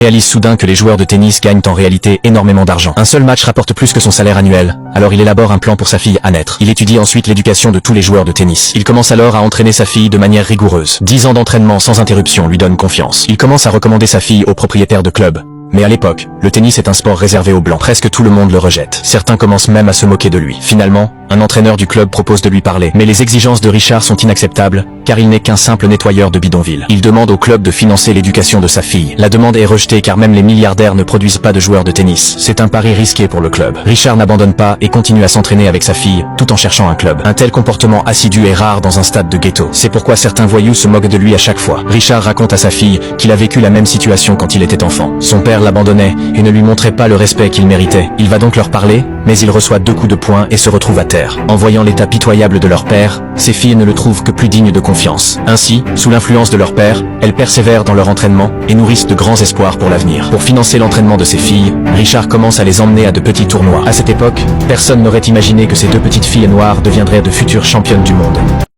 Réalise soudain que les joueurs de tennis gagnent en réalité énormément d'argent. Un seul match rapporte plus que son salaire annuel, alors il élabore un plan pour sa fille à naître. Il étudie ensuite l'éducation de tous les joueurs de tennis. Il commence alors à entraîner sa fille de manière rigoureuse. 10 ans d'entraînement sans interruption lui donnent confiance. Il commence à recommander sa fille aux propriétaires de clubs. Mais à l'époque, le tennis est un sport réservé aux blancs. Presque tout le monde le rejette. Certains commencent même à se moquer de lui. Finalement, un entraîneur du club propose de lui parler. Mais les exigences de Richard sont inacceptables, car il n'est qu'un simple nettoyeur de bidonville. Il demande au club de financer l'éducation de sa fille. La demande est rejetée car même les milliardaires ne produisent pas de joueurs de tennis. C'est un pari risqué pour le club. Richard n'abandonne pas et continue à s'entraîner avec sa fille, tout en cherchant un club. Un tel comportement assidu est rare dans un stade de ghetto. C'est pourquoi certains voyous se moquent de lui à chaque fois. Richard raconte à sa fille qu'il a vécu la même situation quand il était enfant. Son père l'abandonnait et ne lui montrait pas le respect qu'il méritait. Il va donc leur parler, mais il reçoit 2 coups de poing et se retrouve à terre. En voyant l'état pitoyable de leur père, ses filles ne le trouvent que plus digne de confiance. Ainsi, sous l'influence de leur père, elles persévèrent dans leur entraînement et nourrissent de grands espoirs pour l'avenir. Pour financer l'entraînement de ses filles, Richard commence à les emmener à de petits tournois. À cette époque, personne n'aurait imaginé que ces 2 petites filles noires deviendraient de futures championnes du monde.